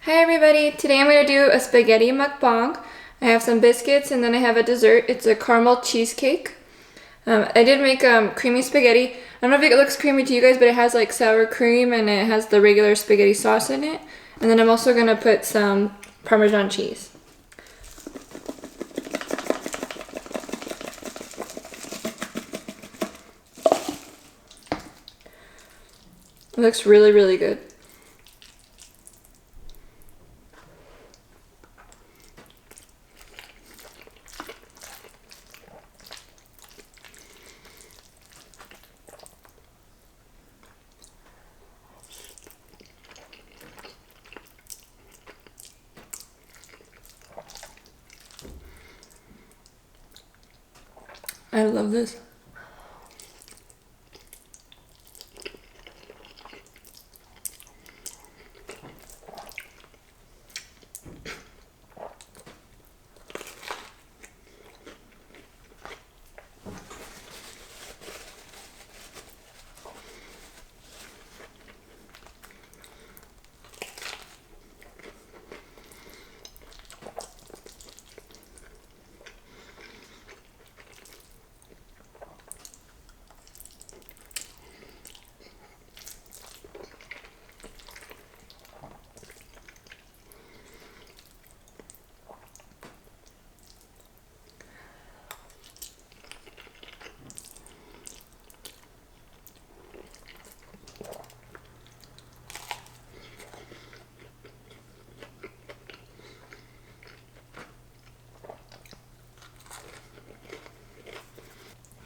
Hi everybody, today I'm going to do a spaghetti mukbang. I have some biscuits and then I have a dessert. It's a caramel cheesecake. I did make creamy spaghetti. I don't know if it looks creamy to you guys, but it has like sour cream and it has the regular spaghetti sauce in it. And then I'm also going to put some Parmesan cheese. It looks really, really good. I love this.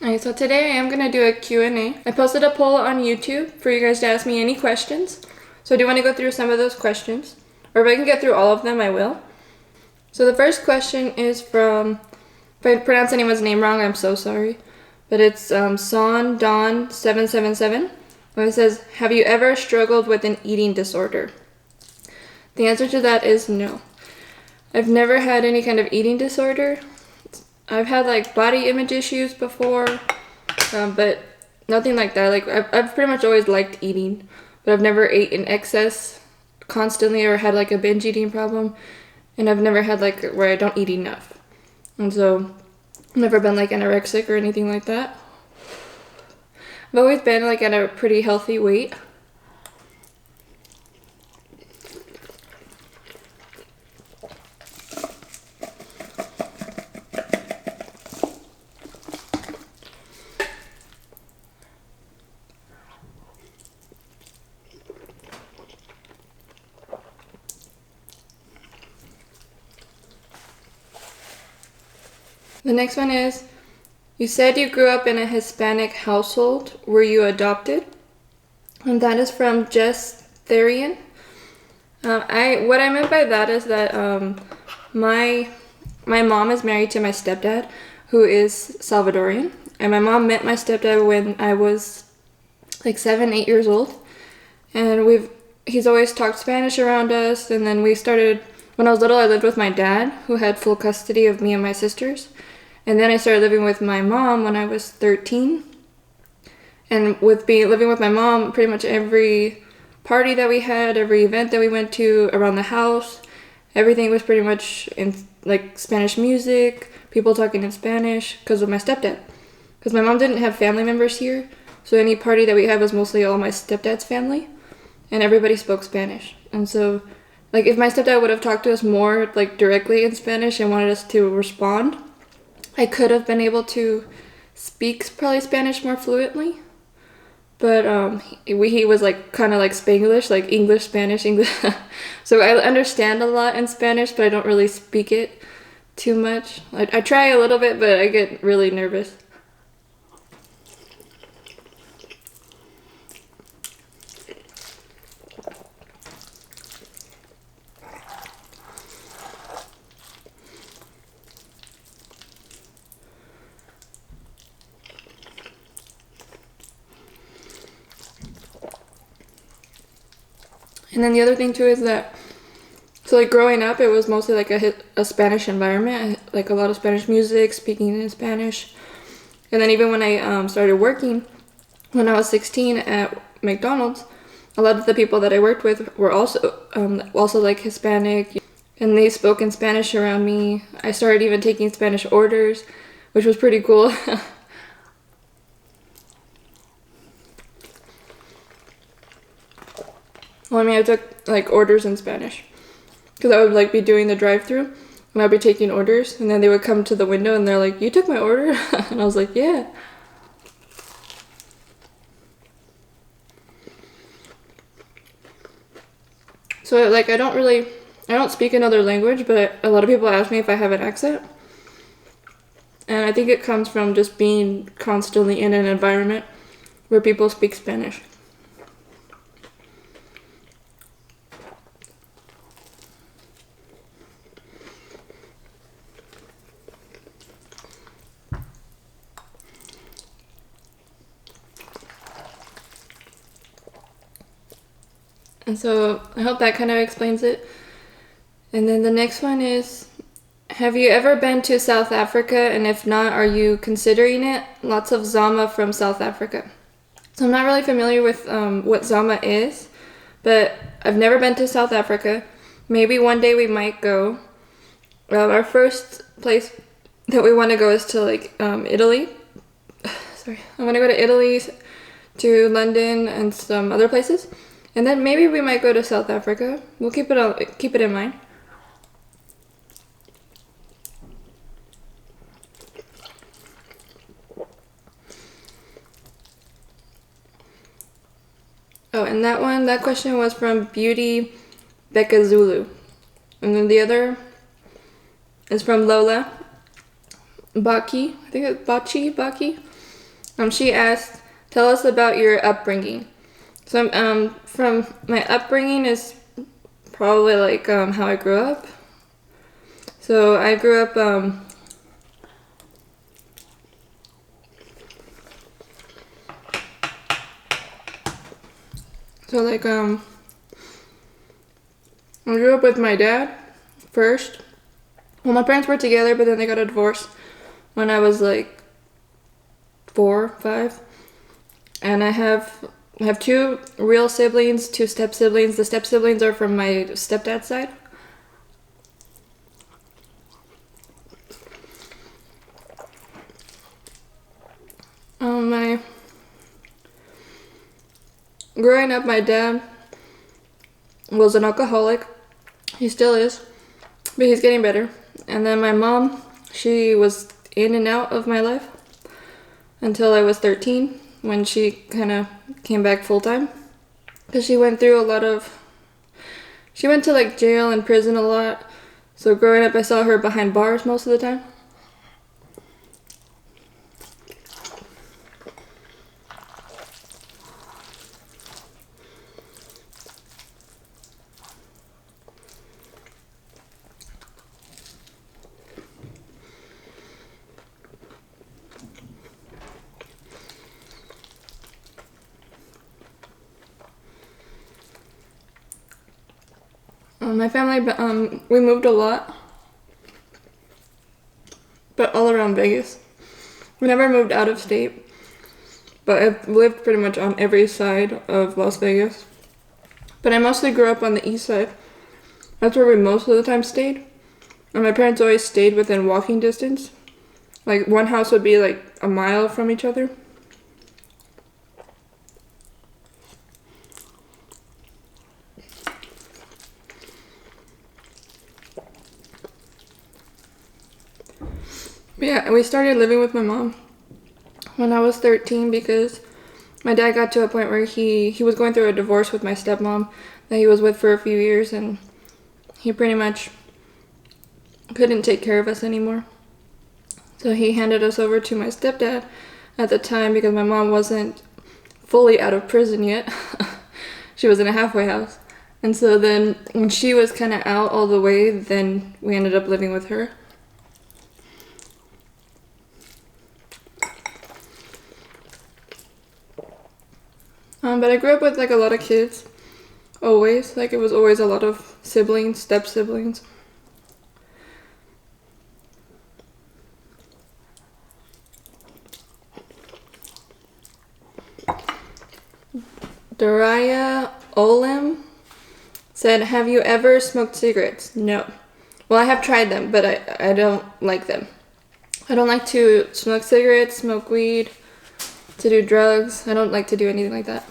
Alright, so today I am going to do a Q&A. I posted a poll on YouTube for you guys to ask me any questions. So I do want to go through some of those questions. Or if I can get through all of them, I will. So the first question is from, if I pronounce anyone's name wrong, I'm so sorry. But it's Son Don 777. And it says, have you ever struggled with an eating disorder? The answer to that is no. I've never had any kind of eating disorder. I've had like body image issues before, but nothing like that. Like I've pretty much always liked eating, but I've never ate in excess constantly or had like a binge eating problem, and I've never had like where I don't eat enough, and so I've never been like anorexic or anything like that. I've always been like at a pretty healthy weight. The next one is, you said you grew up in a Hispanic household. Were you adopted? And that is from Jess Therian. What I meant by that is that my mom is married to my stepdad, who is Salvadorian. And my mom met my stepdad when I was like 7, 8 years old. And he's always talked Spanish around us. And then we started, when I was little, I lived with my dad, who had full custody of me and my sisters. And then I started living with my mom when I was 13. And living with my mom, pretty much every party that we had, every event that we went to around the house, everything was pretty much in like Spanish music, people talking in Spanish because of my stepdad. Because my mom didn't have family members here, so any party that we had was mostly all my stepdad's family, and everybody spoke Spanish. And so, like, if my stepdad would have talked to us more like directly in Spanish and wanted us to respond, I could have been able to speak probably Spanish more fluently, but he was like kind of like Spanglish, like English, Spanish, English. So I understand a lot in Spanish, but I don't really speak it too much. I try a little bit, but I get really nervous. And then the other thing too is that, so like growing up, it was mostly like a Spanish environment, like a lot of Spanish music, speaking in Spanish. And then even when I started working, when I was 16 at McDonald's, a lot of the people that I worked with were also like Hispanic, and they spoke in Spanish around me. I started even taking Spanish orders, which was pretty cool. Well, I mean, I took like orders in Spanish because I would like be doing the drive-through and I'd be taking orders, and then they would come to the window and they're like, "You took my order?" And I was like, "Yeah." So like I don't speak another language, but a lot of people ask me if I have an accent. And I think it comes from just being constantly in an environment where people speak Spanish. And so I hope that kind of explains it. And then the next one is, have you ever been to South Africa? And if not, are you considering it? Lots of Zama from South Africa. So I'm not really familiar with what Zama is, but I've never been to South Africa. Maybe one day we might go. Our first place that we want to go is to like Italy. Sorry, I want to go to Italy, to London, and some other places. And then maybe we might go to South Africa. We'll keep it in mind. Oh, and that question was from Beauty Becca Zulu. And then the other is from Lola Baki. I think it's Baki. She asked, tell us about your upbringing. So from my upbringing is probably like how I grew up. So I grew up I grew up with my dad first. Well, my parents were together, but then they got a divorce when I was like 4, 5. And I have 2 real siblings, 2 step siblings. The step siblings are from my stepdad's side. Growing up, my dad was an alcoholic. He still is, but he's getting better. And then my mom, she was in and out of my life until I was 13, when she kind of came back full time. Because she went through she went to like jail and prison a lot. So growing up, I saw her behind bars most of the time. My family, we moved a lot, but all around Vegas. We never moved out of state, but I've lived pretty much on every side of Las Vegas. But I mostly grew up on the east side. That's where we most of the time stayed. And my parents always stayed within walking distance. Like one house would be like a mile from each other. But yeah, we started living with my mom when I was 13 because my dad got to a point where he was going through a divorce with my stepmom that he was with for a few years, and he pretty much couldn't take care of us anymore. So he handed us over to my stepdad at the time because my mom wasn't fully out of prison yet. She was in a halfway house. And so then when she was kind of out all the way, then we ended up living with her. But I grew up with like a lot of kids, always. Like it was always a lot of siblings, step siblings. Daraya Olim said, have you ever smoked cigarettes? No. Well, I have tried them, but I don't like them. I don't like to smoke cigarettes, smoke weed, to do drugs. I don't like to do anything like that.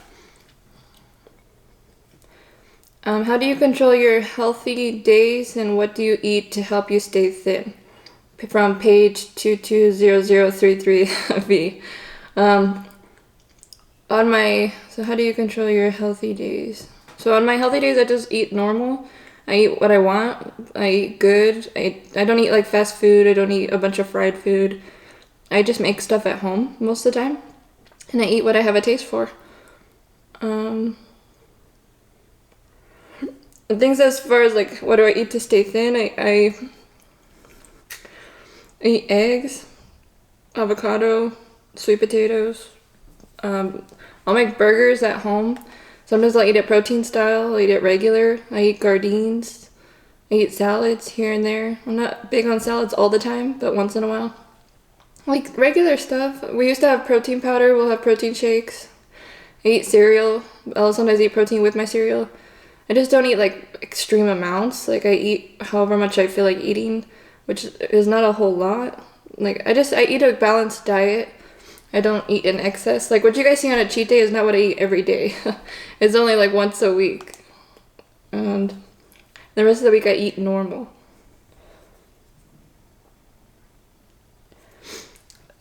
How do you control your healthy days, and what do you eat to help you stay thin? From page 220033V. So how do you control your healthy days? So on my healthy days, I just eat normal. I eat what I want. I eat good. I don't eat like fast food. I don't eat a bunch of fried food. I just make stuff at home most of the time. And I eat what I have a taste for. Things as far as like what do I eat to stay thin, I eat eggs, avocado, sweet potatoes. I'll make burgers at home. Sometimes I'll eat it protein style, I'll eat it regular. I eat gardines. I eat salads here and there. I'm not big on salads all the time, but once in a while. Like regular stuff. We used to have protein powder, we'll have protein shakes. I eat cereal. I'll sometimes eat protein with my cereal. I just don't eat like extreme amounts. Like I eat however much I feel like eating, which is not a whole lot. Like I eat a balanced diet. I don't eat in excess. Like what you guys see on a cheat day is not what I eat every day. It's only like once a week. And the rest of the week I eat normal.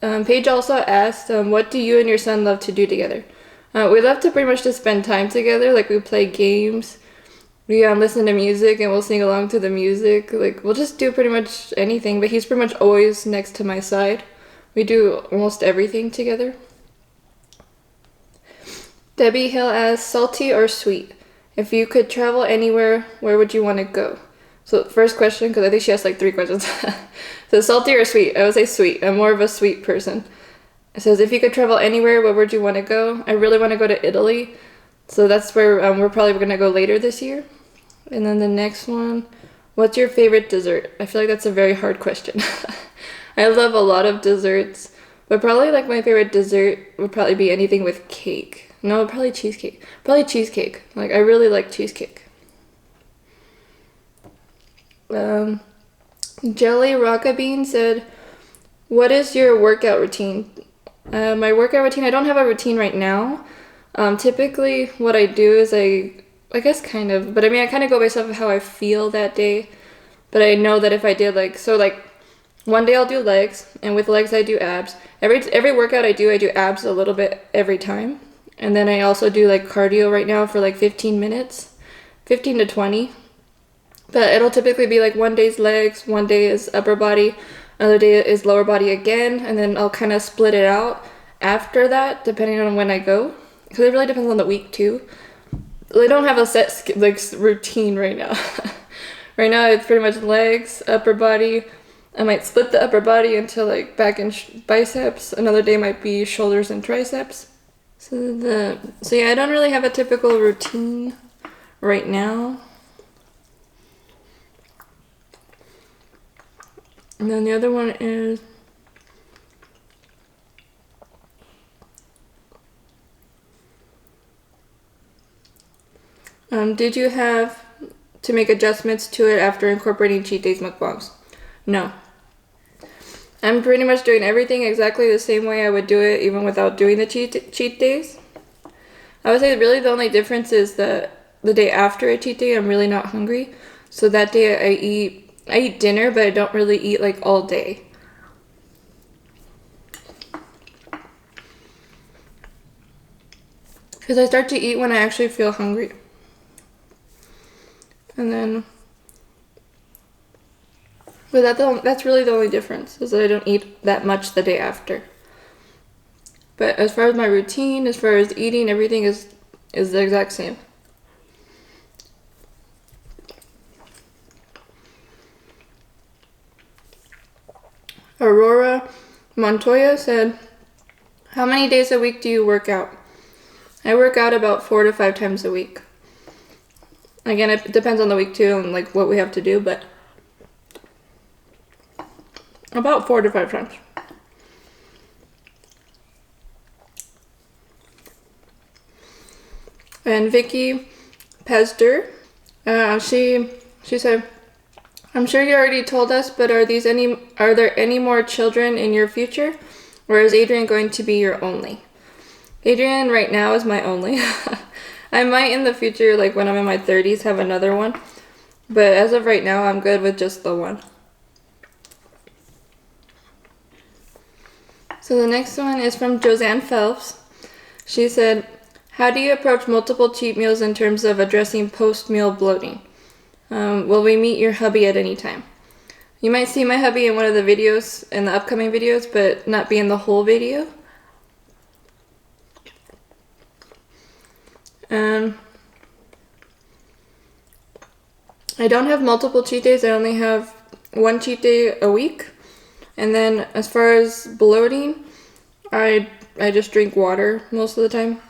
Paige also asked, what do you and your son love to do together? We love to pretty much just spend time together. Like we play games. We listen to music and we'll sing along to the music. Like we'll just do pretty much anything, but he's pretty much always next to my side. We do almost everything together. Debbie Hill asks, salty or sweet? If you could travel anywhere, where would you want to go? So first question, because I think she asked like 3 questions. So salty or sweet? I would say sweet. I'm more of a sweet person. It says, if you could travel anywhere, where would you want to go? I really want to go to Italy. So that's where we're probably going to go later this year. And then the next one, what's your favorite dessert? I feel like that's a very hard question. I love a lot of desserts, but probably like my favorite dessert would probably be anything with cake. No, probably cheesecake. Probably cheesecake. Like I really like cheesecake. Jelly Rockabean said, what is your workout routine? My workout routine, I don't have a routine right now. Typically what I do is I guess kind of, but I mean I kind of go based off of how I feel that day. But I know that if I did like one day I'll do legs, and with legs I do abs. Every workout I do abs a little bit every time. And then I also do like cardio right now for like 15 minutes, 15 to 20. But it'll typically be like one day's legs, one day is upper body, another day is lower body again, and then I'll kind of split it out after that, depending on when I go. Because it really depends on the week too. I don't have a set like routine right now. Right now it's pretty much legs, upper body. I might split the upper body into like back and biceps. Another day might be shoulders and triceps. So yeah, I don't really have a typical routine right now. And then the other one is did you have to make adjustments to it after incorporating cheat days mukbangs? No. I'm pretty much doing everything exactly the same way I would do it even without doing the cheat days. I would say really the only difference is that the day after a cheat day I'm really not hungry. So that day I eat dinner, but I don't really eat like all day. Because I start to eat when I actually feel hungry. And then but that's really the only difference, is that I don't eat that much the day after. But as far as my routine, as far as eating, everything is the exact same. Aurora Montoya said, how many days a week do you work out? I work out about 4 to 5 times a week. Again, it depends on the week too and like what we have to do, but about 4 to 5 times. And Vicky Pezdur. She said, I'm sure you already told us, but are there any more children in your future? Or is Adrian going to be your only? Adrian right now is my only. I might in the future, like when I'm in my 30s, have another one. But as of right now, I'm good with just the one. So the next one is from Josanne Phelps. She said, how do you approach multiple cheat meals in terms of addressing post-meal bloating? Will we meet your hubby at any time? You might see my hubby in one of the videos, in the upcoming videos, but not be in the whole video. I don't have multiple cheat days. I only have one cheat day a week. And then as far as bloating, I just drink water most of the time.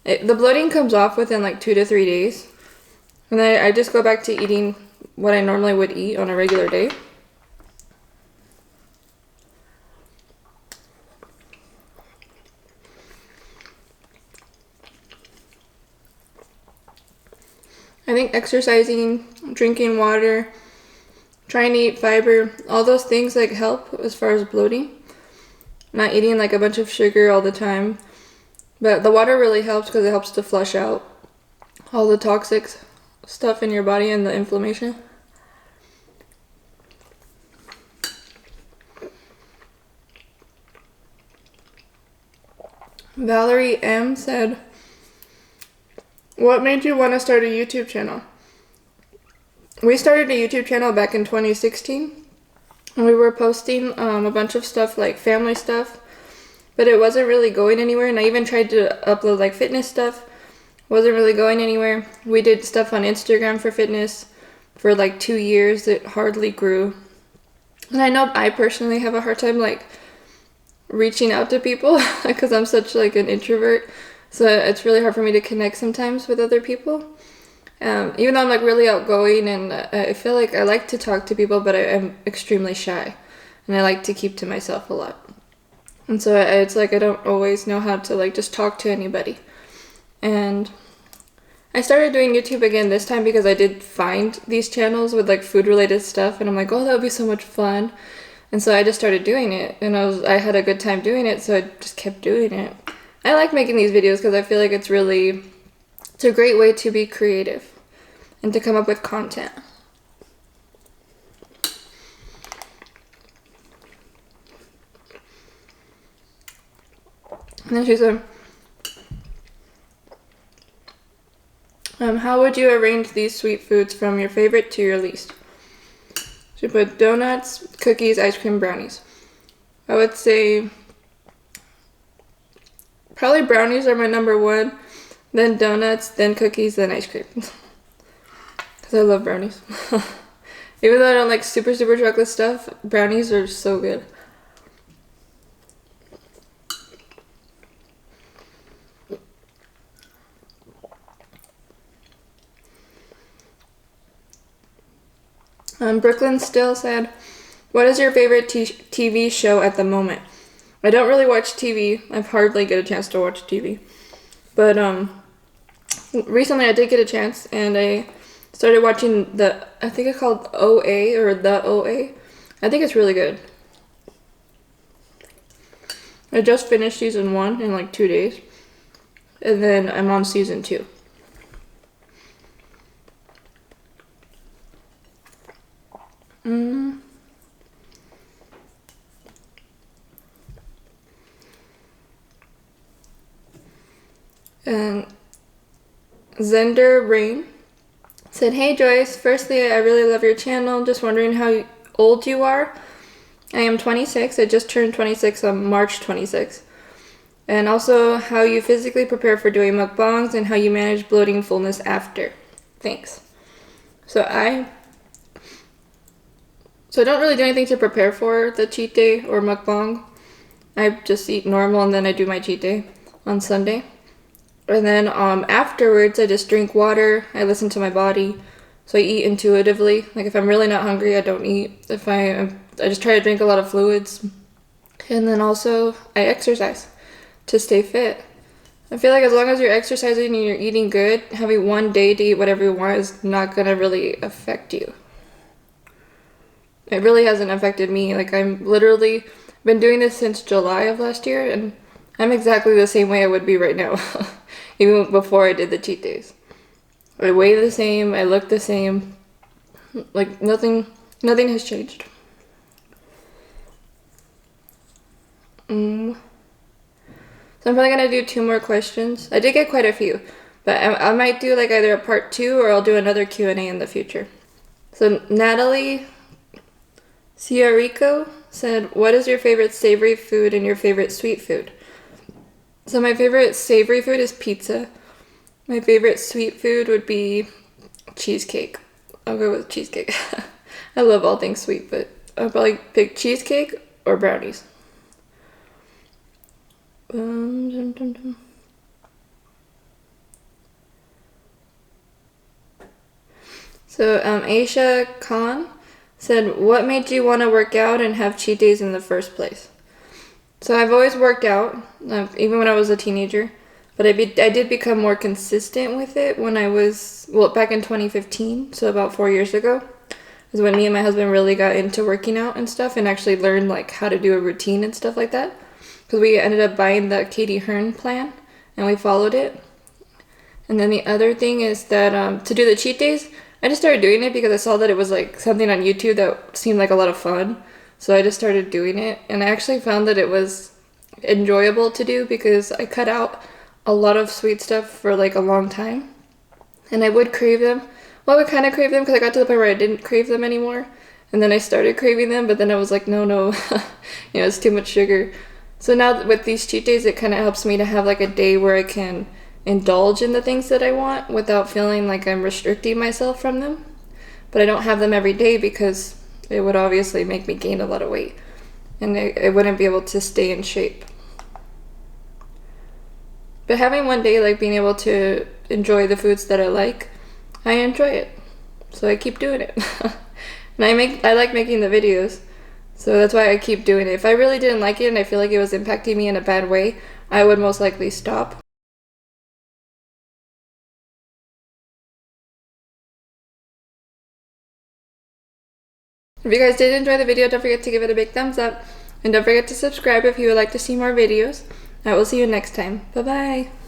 The bloating comes off within like 2 to 3 days. And then I just go back to eating what I normally would eat on a regular day. I think exercising, drinking water, trying to eat fiber, all those things like help as far as bloating. Not eating like a bunch of sugar all the time. But the water really helps because it helps to flush out all the toxic stuff in your body and the inflammation. Valerie M said, what made you want to start a YouTube channel? We started a YouTube channel back in 2016. And we were posting a bunch of stuff like family stuff, but it wasn't really going anywhere. And I even tried to upload like fitness stuff. Wasn't really going anywhere. We did stuff on Instagram for fitness for like 2 years. It hardly grew. And I know I personally have a hard time like reaching out to people because I'm such like an introvert. So it's really hard for me to connect sometimes with other people. Even though I'm like really outgoing and I feel like I like to talk to people, but I'm extremely shy and I like to keep to myself a lot. And so it's like I don't always know how to like just talk to anybody. And I started doing YouTube again this time because I did find these channels with like food related stuff and I'm like, oh, that would be so much fun. And so I just started doing it and I had a good time doing it, so I just kept doing it. I like making these videos because I feel like it's a great way to be creative and to come up with content. And then she said, how would you arrange these sweet foods from your favorite to your least? She put donuts, cookies, ice cream, brownies. I would say probably brownies are my number one, then donuts, then cookies, then ice cream. Because I love brownies. Even though I don't like super chocolate stuff, brownies are so good. Brooklyn still said, what is your favorite TV show at the moment? I don't really watch TV. I hardly get a chance to watch TV. But recently I did get a chance and I started watching I think it's called OA or The OA. I think it's really good. I just finished season 1 in like 2 days. And then I'm on season 2. And Zender Rain said, hey Joyce, firstly I really love your channel, just wondering how old you are. I am 26, I just turned 26 on March 26th. And also how you physically prepare for doing mukbangs and how you manage bloating fullness after. Thanks. So I don't really do anything to prepare for the cheat day or mukbang. I just eat normal and then I do my cheat day on Sunday. And then afterwards I just drink water, I listen to my body. So I eat intuitively. Like if I'm really not hungry, I don't eat. If I just try to drink a lot of fluids. And then also I exercise to stay fit. I feel like as long as you're exercising and you're eating good, having one day to eat whatever you want is not gonna really affect you. It really hasn't affected me. Like, I'm literally been doing this since July of last year, and I'm exactly the same way I would be right now, even before I did the cheat days. I weigh the same, I look the same. Like, nothing has changed. So I'm probably gonna do 2 more questions. I did get quite a few, but I might do like either a part 2 or I'll do another Q&A in the future. So Natalie Ciarico said, what is your favorite savory food and your favorite sweet food? So my favorite savory food is pizza. My favorite sweet food would be cheesecake. I'll go with cheesecake. I love all things sweet, but I'll probably pick cheesecake or brownies. So Aisha Khan said, what made you want to work out and have cheat days in the first place? So I've always worked out, even when I was a teenager, but I did become more consistent with it when I was, well, back in 2015, so about 4 years ago, is when me and my husband really got into working out and stuff and actually learned like how to do a routine and stuff like that. Because we ended up buying the Katie Hearn plan and we followed it. And then the other thing is that to do the cheat days, I just started doing it because I saw that it was like something on YouTube that seemed like a lot of fun. So I just started doing it, and I actually found that it was enjoyable to do because I cut out a lot of sweet stuff for like a long time, and I would crave them. Well, I would kind of crave them because I got to the point where I didn't crave them anymore, and then I started craving them, but then I was like, no, it's too much sugar. So now with these cheat days, it kind of helps me to have like a day where I can indulge in the things that I want without feeling like I'm restricting myself from them. But I don't have them every day because it would obviously make me gain a lot of weight, and I wouldn't be able to stay in shape. But having one day, like being able to enjoy the foods that I enjoy it. So I keep doing it. And I like making the videos. So that's why I keep doing it. If I really didn't like it and I feel like it was impacting me in a bad way, I would most likely stop. If you guys did enjoy the video, don't forget to give it a big thumbs up. And don't forget to subscribe if you would like to see more videos. I will see you next time. Bye-bye.